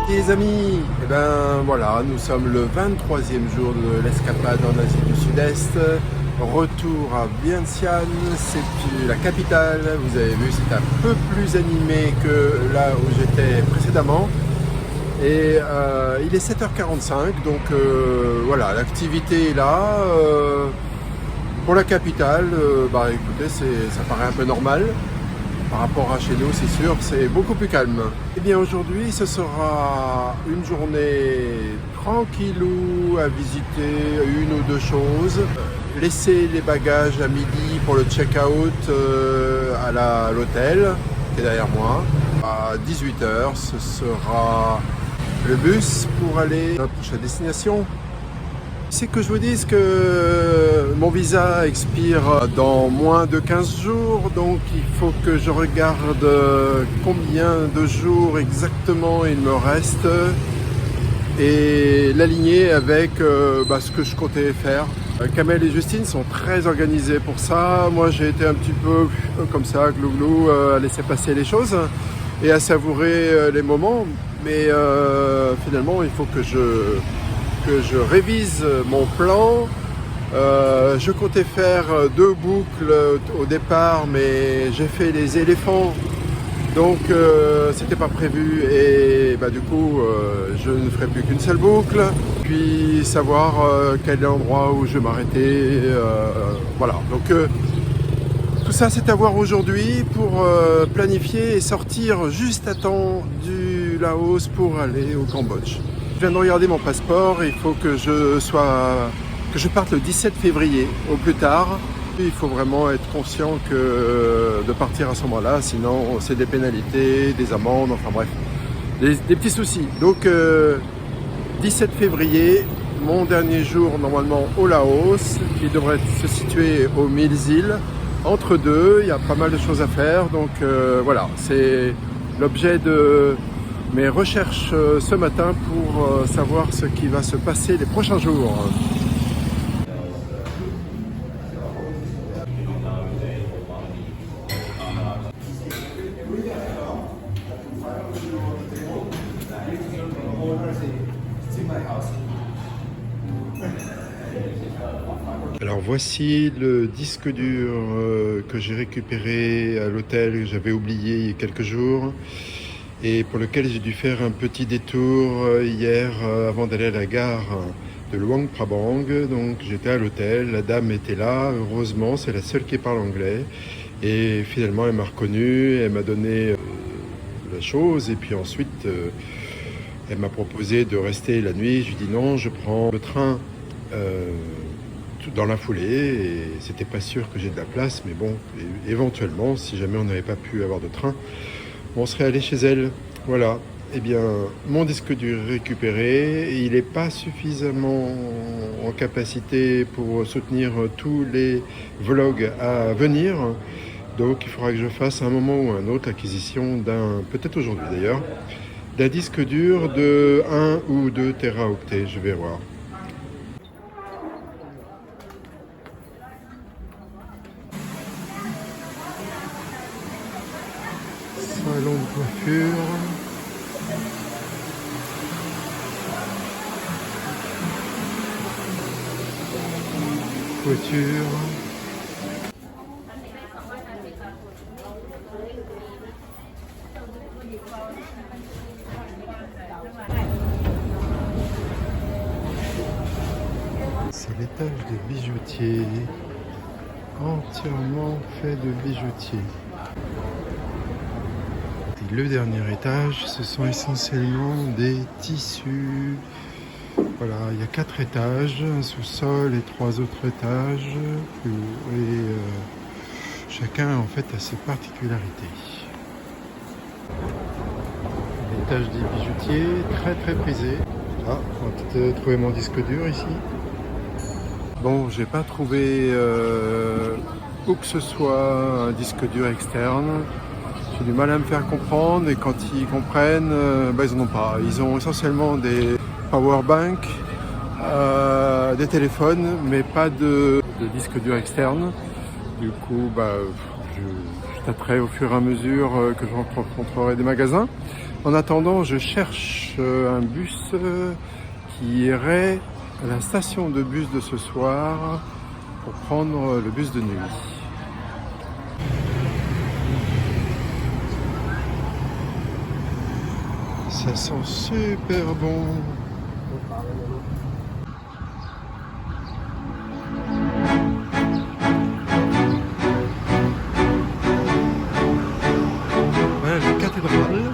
Les amis, eh ben voilà, nous sommes le 23e jour de l'escapade en Asie du Sud-Est. Retour à Vientiane, c'est la capitale. Vous avez vu, c'est un peu plus animé que là où j'étais précédemment. Et il est 7h45, donc voilà, l'activité est là. Pour la capitale, écoutez, ça paraît un peu normal. Par rapport à chez nous, c'est sûr, c'est beaucoup plus calme. Eh bien aujourd'hui, ce sera une journée tranquillou à visiter une ou deux choses. Laisser les bagages à midi pour le check-out à l'hôtel qui est derrière moi. À 18h, ce sera le bus pour aller à notre prochaine destination. C'est que je vous dise que mon visa expire dans moins de 15 jours, donc il faut que je regarde combien de jours exactement il me reste et l'aligner avec ce que je comptais faire. Kamel et Justine sont très organisés pour ça. Moi j'ai été un petit peu comme ça, glou-glou, à laisser passer les choses et à savourer les moments, mais finalement il faut que je révise mon plan. Je comptais faire 2 boucles au départ, mais j'ai fait les éléphants, donc c'était pas prévu et du coup je ne ferai plus qu'une seule boucle, puis savoir quel est l'endroit où je vais m'arrêter. Voilà, donc tout ça c'est à voir aujourd'hui pour planifier et sortir juste à temps du Laos pour aller au Cambodge. Je viens de regarder mon passeport, il faut que je parte le 17 février au plus tard. Il faut vraiment être conscient de partir à ce moment-là, sinon c'est des pénalités, des amendes, enfin bref, des petits soucis. Donc 17 février, mon dernier jour normalement au Laos, qui devrait se situer aux 1000 îles. Entre deux, il y a pas mal de choses à faire, donc voilà, c'est l'objet de mes recherches ce matin pour savoir ce qui va se passer les prochains jours. Alors voici le disque dur que j'ai récupéré à l'hôtel que j'avais oublié il y a quelques jours, et pour lequel j'ai dû faire un petit détour hier avant d'aller à la gare de Luang Prabang. Donc j'étais à l'hôtel, la dame était là, heureusement, c'est la seule qui parle anglais, et finalement elle m'a reconnu, elle m'a donné la chose, et puis ensuite elle m'a proposé de rester la nuit. Je lui ai dit non, je prends le train dans la foulée, et c'était pas sûr que j'ai de la place, mais bon, éventuellement, si jamais on n'avait pas pu avoir de train, on serait allé chez elle. Voilà, eh bien, mon disque dur récupéré, il n'est pas suffisamment en capacité pour soutenir tous les vlogs à venir, donc il faudra que je fasse à un moment ou un autre l'acquisition peut-être aujourd'hui d'ailleurs, d'un disque dur de 1 ou 2 téraoctets, je vais voir. Salon de coiffure. Couture. C'est l'étage de bijoutier, entièrement fait de bijoutier. Et le dernier étage, ce sont essentiellement des tissus. Voilà, il y a 4 étages, un sous-sol et 3 autres étages. Et chacun en fait a ses particularités. L'étage des bijoutiers, très très prisé. Ah, on va peut-être trouver mon disque dur ici. Bon, j'ai pas trouvé où que ce soit un disque dur externe. J'ai du mal à me faire comprendre, et quand ils comprennent, ils n'en ont pas. Ils ont essentiellement des powerbanks, des téléphones, mais pas de disque dur externe. Du coup, je tâterai au fur et à mesure que je rencontrerai des magasins. En attendant, je cherche un bus qui irait à la station de bus de ce soir pour prendre le bus de nuit. Ça sent super bon. Voilà la cathédrale.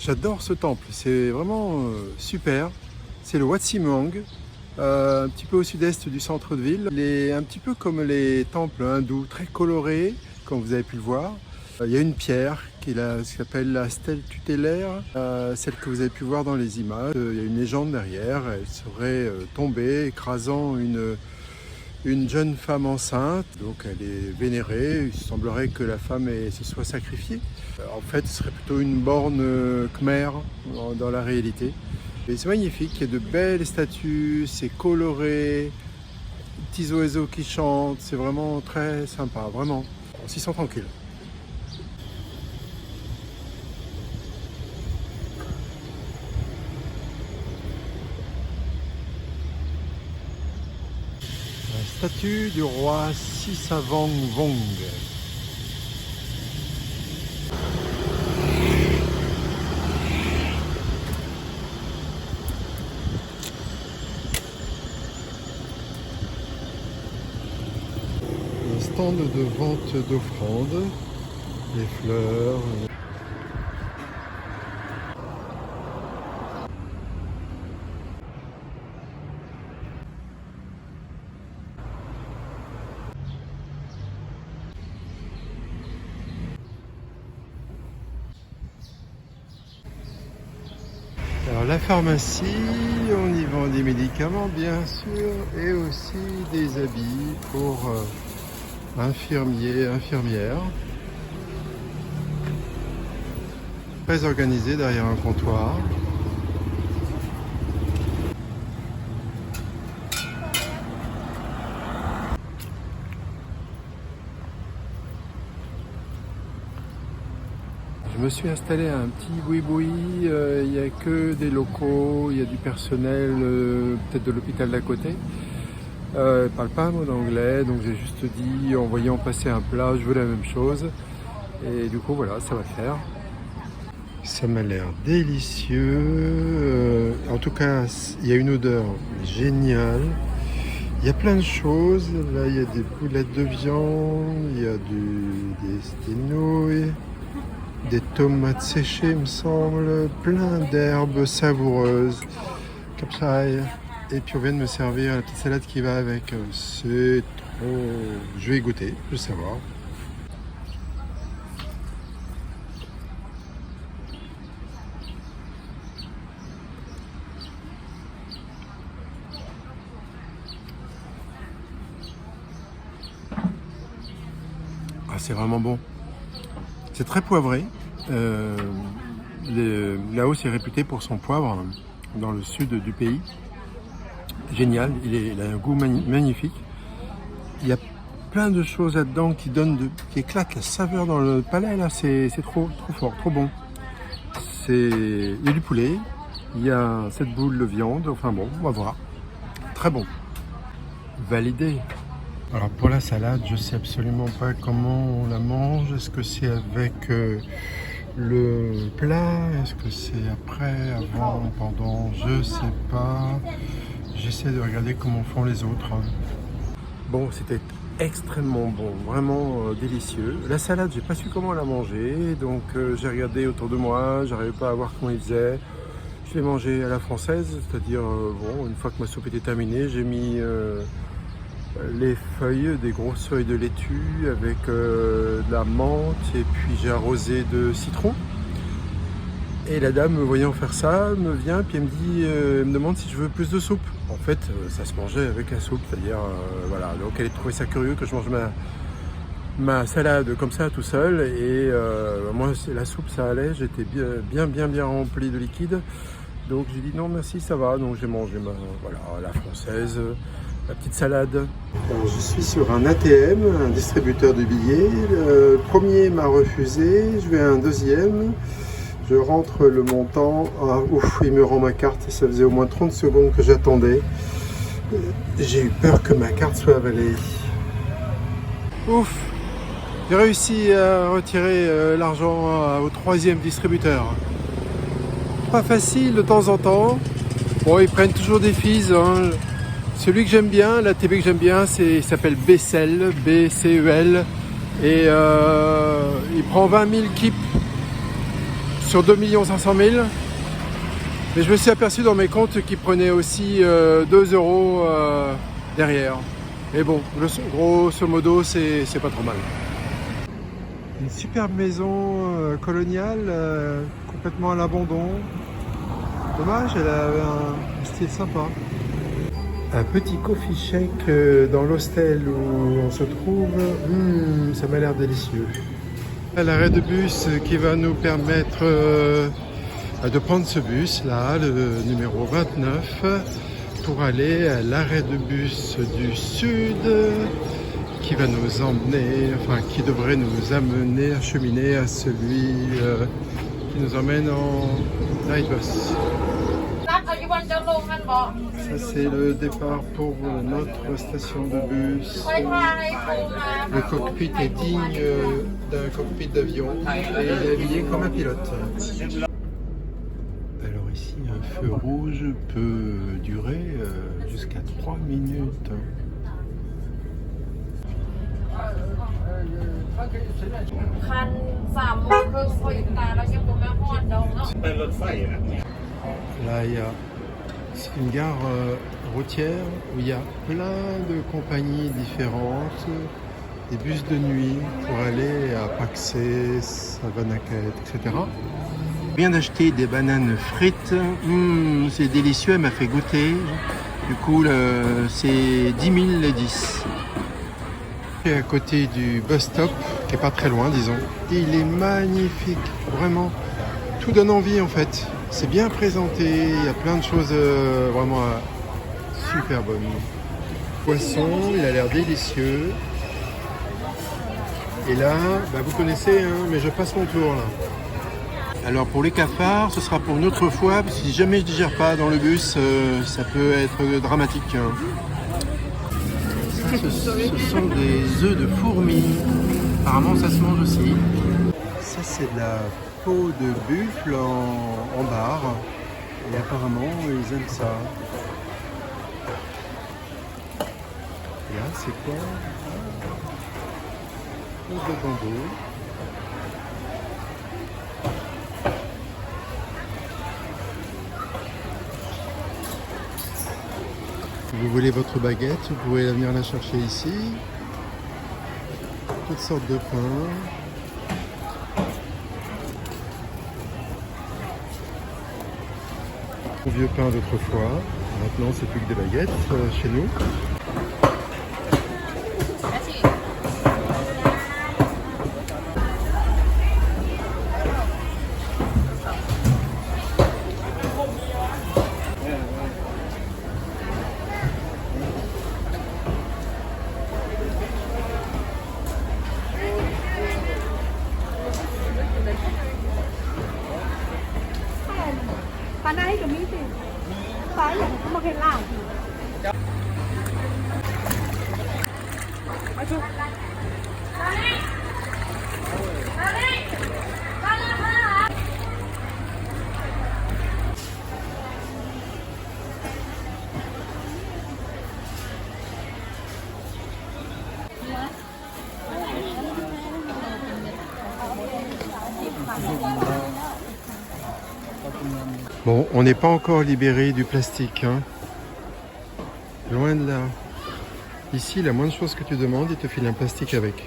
J'adore ce temple, c'est vraiment super. C'est le Wat Simuang, un petit peu au sud-est du centre de ville. Il est un petit peu comme les temples hindous, très colorés, comme vous avez pu le voir. Il y a une pierre qui s'appelle la stèle tutélaire, celle que vous avez pu voir dans les images. Il y a une légende derrière, elle serait tombée, écrasant une jeune femme enceinte. Donc elle est vénérée, il semblerait que la femme se soit sacrifiée. En fait, ce serait plutôt une borne khmer dans la réalité. Et c'est magnifique, il y a de belles statues, c'est coloré, petits oiseaux qui chantent, c'est vraiment très sympa, vraiment. On s'y sent tranquille. La statue du roi Sisavangvong. Un stand de vente d'offrandes, les fleurs. Alors la pharmacie, on y vend des médicaments bien sûr et aussi des habits pour infirmiers, infirmières. Très organisé derrière un comptoir. Je me suis installé à un petit boui-boui, il n'y a que des locaux, il y a du personnel, peut-être de l'hôpital d'à côté. Ils ne parlent pas un mot d'anglais, donc j'ai juste dit, en voyant passer un plat, je veux la même chose. Et du coup, voilà, ça va faire. Ça m'a l'air délicieux. En tout cas, il y a une odeur géniale. Il y a plein de choses. Là, il y a des boulettes de viande, il y a des nouilles, des tomates séchées, il me semble, plein d'herbes savoureuses, capsaï. Et puis on vient de me servir la petite salade qui va avec. C'est trop... Je vais y goûter, je veux savoir. Ah, c'est vraiment bon. C'est très poivré. Laos est réputé pour son poivre dans le sud du pays. Génial, il a un goût magnifique. Il y a plein de choses là-dedans qui éclatent la saveur dans le palais. Là, c'est trop fort, trop bon. Il y a du poulet, il y a cette boule de viande. Enfin bon, on va voir. Très bon. Validé. Alors pour la salade, je sais absolument pas comment on la mange. Est-ce que c'est avec le plat? Est-ce que c'est après, avant, pendant? Je sais pas. J'essaie de regarder comment font les autres. Bon, c'était extrêmement bon, vraiment délicieux. La salade, j'ai pas su comment la manger, donc j'ai regardé autour de moi, j'arrivais pas à voir comment ils faisaient. Je l'ai mangé à la française, c'est-à-dire, bon, une fois que ma soupe était terminée, j'ai mis les feuilles, des grosses feuilles de laitue avec de la menthe, et puis j'ai arrosé de citron. Et la dame, me voyant faire ça, me vient puis elle me demande si je veux plus de soupe. En fait, ça se mangeait avec la soupe, c'est-à-dire, voilà. Donc elle a trouvé ça curieux que je mange ma salade comme ça tout seul. Et moi, la soupe, ça allait, j'étais bien rempli de liquide. Donc j'ai dit non merci, ça va. Donc j'ai mangé voilà, la française, la petite salade. Alors, je suis sur un ATM, un distributeur de billets. Le premier m'a refusé, je vais à un deuxième. Je rentre le montant, ouf, il me rend ma carte, ça faisait au moins 30 secondes que j'attendais. J'ai eu peur que ma carte soit avalée. Ouf, j'ai réussi à retirer l'argent au troisième distributeur. Pas facile de temps en temps. Bon, ils prennent toujours des fees. Hein. Celui que j'aime bien, la TV que j'aime bien, il s'appelle Becel, B-C-E-L. Et il prend 20 000 kips sur 2 500 000. Mais je me suis aperçu dans mes comptes qu'ils prenaient aussi 2 euros derrière. Mais bon, grosso modo, c'est pas trop mal. Une superbe maison coloniale, complètement à l'abandon. Dommage, elle avait un style sympa. Un petit coffee shake dans l'hostel où on se trouve. Ça m'a l'air délicieux. L'arrêt de bus qui va nous permettre de prendre ce bus là, le numéro 29, pour aller à l'arrêt de bus du sud qui va nous emmener, enfin qui devrait nous amener, acheminer à celui qui nous emmène en night bus. Ça c'est le départ pour notre station de bus. Le cockpit est digne d'un cockpit d'avion et il est habillé comme un pilote. Alors ici un feu rouge peut durer jusqu'à 3 minutes. Là il y a une gare routière où il y a plein de compagnies différentes, des bus de nuit pour aller à Paxé, Savanaket, etc. Je viens d'acheter des bananes frites, c'est délicieux, elle m'a fait goûter. Du coup, c'est 10 000 les 10. Je suis à côté du bus stop, qui est pas très loin, disons. Et il est magnifique, vraiment. Tout donne envie en fait. C'est bien présenté, il y a plein de choses vraiment super bonnes. Poisson, il a l'air délicieux. Et là, vous connaissez, mais je passe mon tour là. Alors pour les cafards, ce sera pour une autre fois, parce que si jamais je ne digère pas dans le bus, ça peut être dramatique. Ce sont des œufs de fourmis. Apparemment ça se mange aussi. Ça c'est de la peau de buffle en barre. Et apparemment ils aiment ça. Et là c'est quoi? Peau de bambou. Si vous voulez votre baguette, vous pouvez venir la chercher ici. Toutes sortes de pains. Au vieux pain d'autrefois. Maintenant, c'est plus que des baguettes chez nous. Bon, on n'est pas encore libéré du plastique, hein. Loin de là. Ici, la moindre chose que tu demandes, il te file un plastique avec.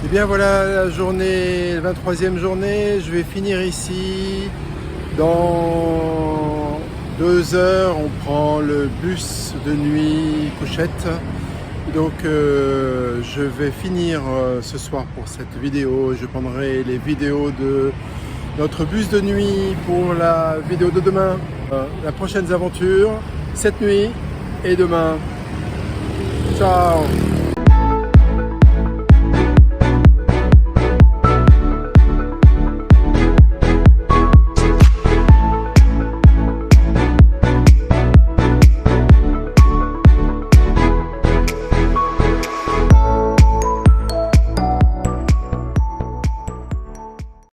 Et bien voilà la journée, la 23e journée, je vais finir ici dans 2 heures, on prend le bus de nuit Couchette. Donc je vais finir ce soir pour cette vidéo. Je prendrai les vidéos de notre bus de nuit pour la vidéo de demain. La prochaine aventure, cette nuit et demain. Ciao!